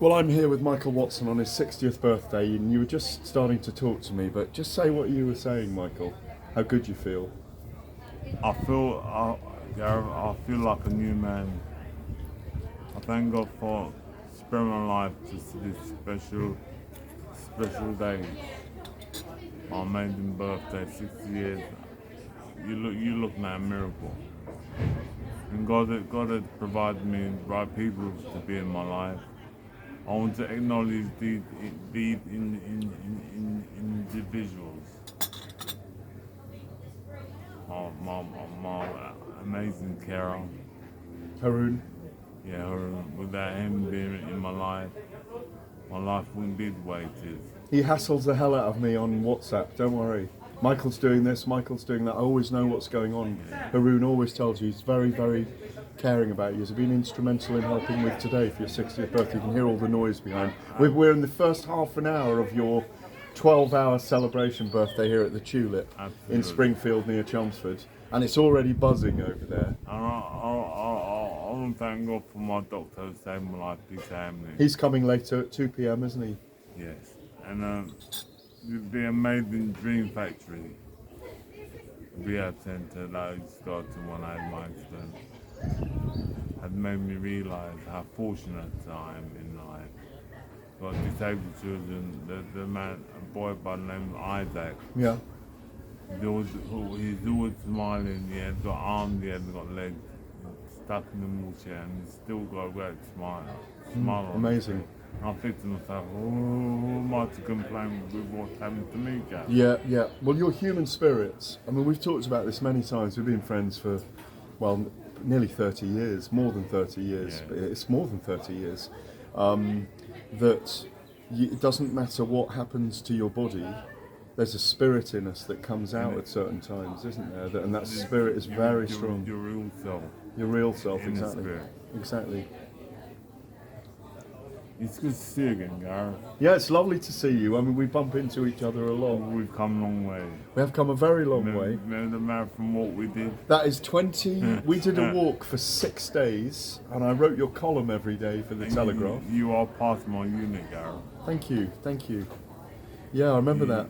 Well, I'm here with Michael Watson on his 60th birthday, and you were just starting to talk to me, but just say what you were saying, Michael. How good you feel. Gareth, I feel like a new man. I thank God for sparing my life to see this special day. My amazing birthday, 60 years. You're looking at a miracle. And God had provided me the right people to be in my life. I want to acknowledge these individuals. My amazing carer. Haroon? Yeah, without him being in my life wouldn't be the way it is. He hassles the hell out of me on WhatsApp, don't worry. Michael's doing this, Michael's doing that. I always know what's going on. Haroon always tells you he's very, very caring about you. He's been instrumental in helping with today for your 60th birthday. You can hear all the noise behind. We're in the first half an hour of your 12-hour celebration birthday here at the Tulip. Absolutely. In Springfield near Chelmsford. And it's already buzzing over there. I want to thank God for my doctor who saved my life, Peter Hamlin. He's coming later at 2 p.m, isn't he? Yes. And the amazing Dream Factory rehab centre that I started when I had my accident had made me realise how fortunate I am in life. Got disabled children, a boy by the name of Isaac. Yeah. He's always smiling, he had got arms, he had got legs, stuck in the wheelchair, and he's still got a great smile on him. Amazing. I think to myself, who am I to complain with what's happened to me, Gav? Yeah. Well, you're human spirits. I mean, we've talked about this many times. We've been friends for, well, nearly 30 years, more than 30 years. Yeah. It's more than 30 years. It doesn't matter what happens to your body, there's a spirit in us that comes out at certain times, isn't there? And that spirit is very strong. Your real self. Your real self, In the exactly. spirit. Exactly. It's good to see you again, Gareth. Yeah, it's lovely to see you. I mean, we bump into each other a lot. We've come a long way. We have come a very long way. Remember the marathon walk we did? That is 20. We did a walk for 6 days, and I wrote your column every day for the Telegraph. You are part of my unit, Gareth. Thank you. Yeah, I remember that.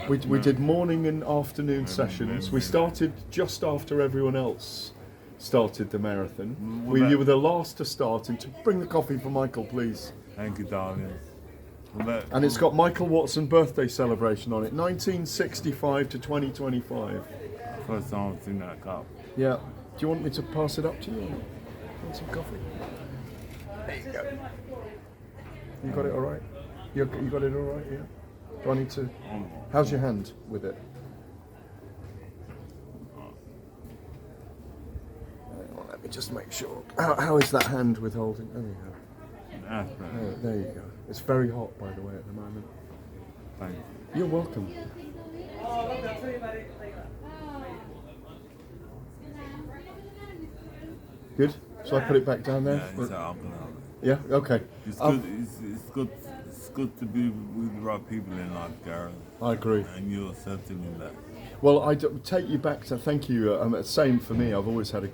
We did morning and afternoon sessions. We started just after everyone else started the marathon. You were the last to start, and to bring the coffee for Michael, please. Thank you, darling. And it's got Michael Watson birthday celebration on it, 1965 to 2025. First time I've seen that cup. Yeah. Do you want me to pass it up to you? Want some coffee? There you go. You got it all right? You got it all right, yeah? Do I need to... How's your hand with it? Let me just make sure. How is that hand with holding? There you go. There you go. It's very hot, by the way, at the moment. Thank you. You're welcome. Good? Shall I put it back down there? Yeah, it's up and up. Yeah? Okay. It's good to be with the right people in life, Gareth. I agree. And you're certainly that. Well, take you back to thank you. Same for me. I've always had a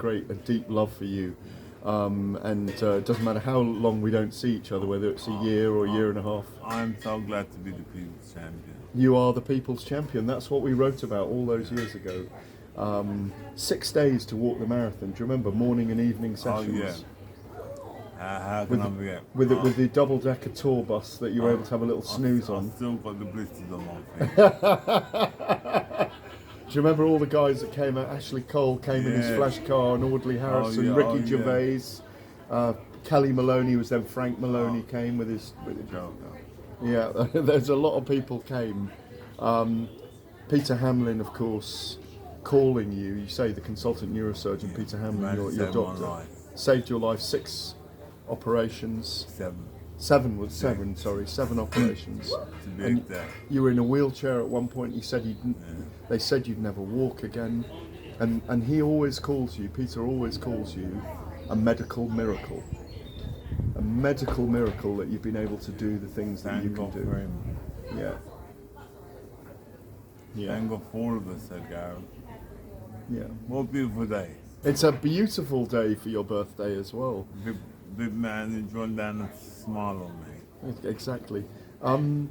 deep love for you. And it doesn't matter how long we don't see each other, whether it's a year or a year and a half. I'm so glad to be the people's champion. You are the people's champion. That's what we wrote about all those years ago. 6 days to walk the marathon. Do you remember morning and evening sessions? Oh yeah. How can I forget? With the double-decker tour bus that you were able to have a little snooze on. I've still got the blisters on my feet. Do you remember all the guys that came out? Ashley Cole came in his flash car, and Audley Harrison, Ricky Gervais, Kelly Maloney was then Frank Maloney came with his yeah. There's a lot of people came. Peter Hamlin, of course, calling you. You say the consultant neurosurgeon Peter Hamlin, your doctor, saved your life. 6 operations. 7 operations. And you were in a wheelchair at one point. They said you'd never walk again, and he always calls you. Peter always calls you a medical miracle. A medical miracle that you've been able to do the things that you can do. Yeah. Thank God for all of us, said Gareth. Yeah. What a beautiful day. It's a beautiful day for your birthday as well. big man who drawn down a smile on me. Exactly. Do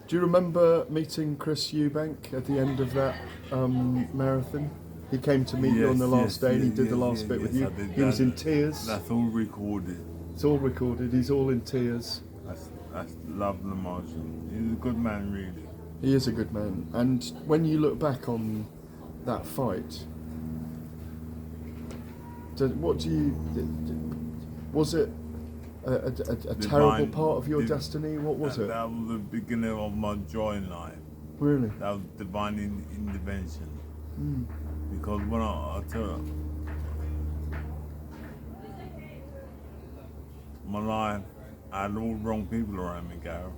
you remember meeting Chris Eubank at the end of that marathon? He came to meet you on the last day and he did the last bit with you. He was in tears. That's all recorded. It's all recorded. He's all in tears. That's love and emotion. He's a good man, really. He is a good man. And when you look back on that fight, was it a terrible part of your destiny? What was it? That was the beginning of my joy in life. Really? That was divine intervention. Mm. Because when I tell you, my life, I had all the wrong people around me, Gareth.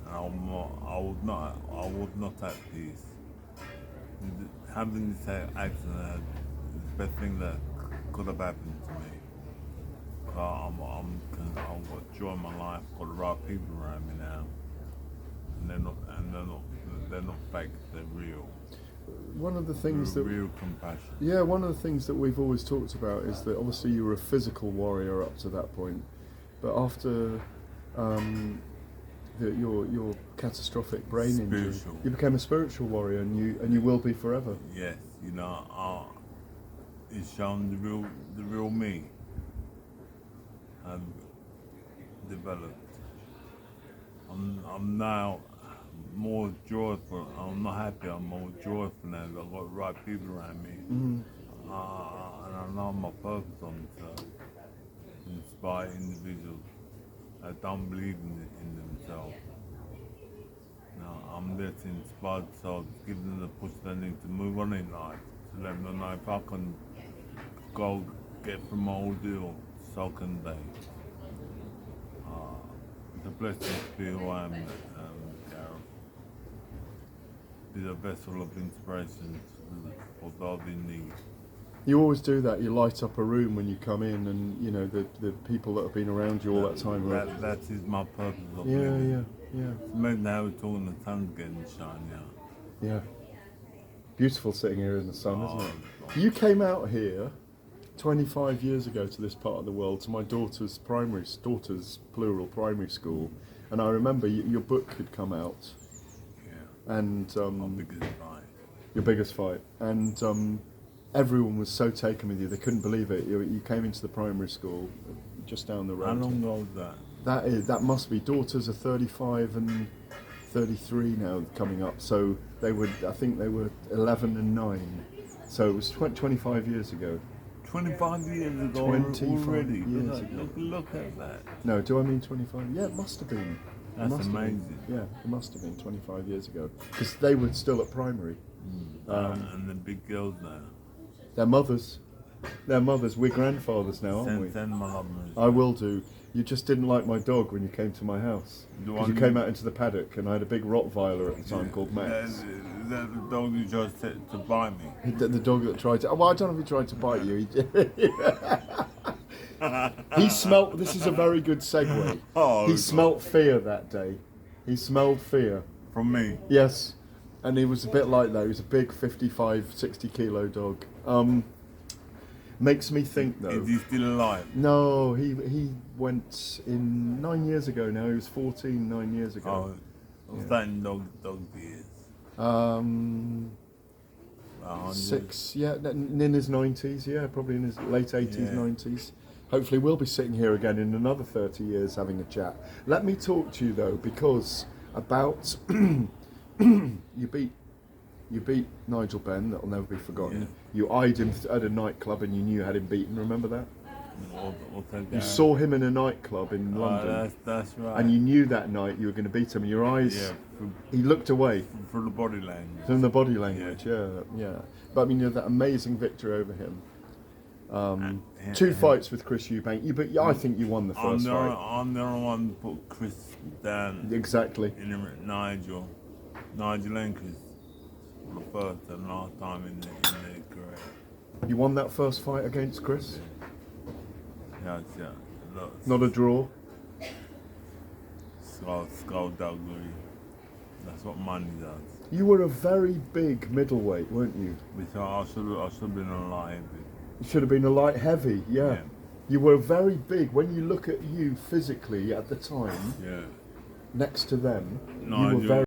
And I was not at peace. Having this accident is the best thing that could have happened to me. I've got joy in my life, got the right people around me now. And they're not fake, they're real. One of the things real compassion. Yeah, one of the things that we've always talked about is that obviously you were a physical warrior up to that point, but after your catastrophic brain injury, you became a spiritual warrior, and you will be forever. Yes, it's shown the real me have developed. I'm now more joyful. I'm not happy. I'm more joyful now. I've got the right people around me, and I know my purpose on to inspire individuals that don't believe in themselves. Now I'm there to inspire themselves, give them the push they need to move on in life, to let them know if I can go get from my ordeal, so can they. It's a blessing to be who I am, Gareth. Be a vessel of inspiration for those in need. You always do that. You light up a room when you come in, and the people that have been around you all that time. That is my purpose of yeah, living. Yeah. It's amazing how we're talking the sun's getting shine now. Yeah. Beautiful sitting here in the sun, isn't it? You came out here 25 years ago to this part of the world, to my daughter's plural primary school, and I remember your book had come out. Yeah. And my biggest fight. Your biggest fight, and everyone was so taken with you, they couldn't believe it. You came into the primary school just down the road. How long ago was that? That must be, daughters are 35 and 33 now coming up, so I think they were 11 and 9, so it was 25 years ago. 25 years ago 25 already? Years ago. Look at that. No, do I mean 25? Yeah, it must have been. That's amazing. Yeah, it must have been 25 years ago, because they were still at primary. And the big girls now. They're mothers. We're grandfathers now, aren't we? Send my love. I will do. You just didn't like my dog when you came to my house. Because you came out into the paddock, and I had a big Rottweiler at the time called Max. The dog who tried to bite me. The dog that tried to... Well, I don't know if he tried to bite you. He smelt... This is a very good segue. He smelt fear that day. He smelled fear. From me? Yes. And he was a bit like that. He was a big 55, 60 kilo dog. Makes me think though. Is he still alive? No, he went in 9 years ago now. He was 14 9 years ago. Was that in dog years? 6, yeah, in his 90s, yeah, probably in his late 80s, 90s. Hopefully we'll be sitting here again in another 30 years having a chat. Let me talk to you though, because about you beat Nigel Benn, that'll never be forgotten. Yeah. You eyed him at a nightclub and you knew you had him beaten, remember that? You saw him in a nightclub in London. That's right. And you knew that night you were going to beat him, and your eyes, he looked away. From the body language. From the body language, yeah. But I mean, you had that amazing victory over him. 2 fights with Chris Eubank. I think you won the first fight. I'm the only one who put Chris down. Exactly. Nigel and Chris for the first and last time in their career. You won that first fight against Chris? Yeah. Not a draw? Skullduggery. That's what money does. You were a very big middleweight, weren't you? I should have been a light heavy. You should have been a light heavy, yeah. You were very big. When you look at you physically at the time, Yeah. next to them, No, you were you're very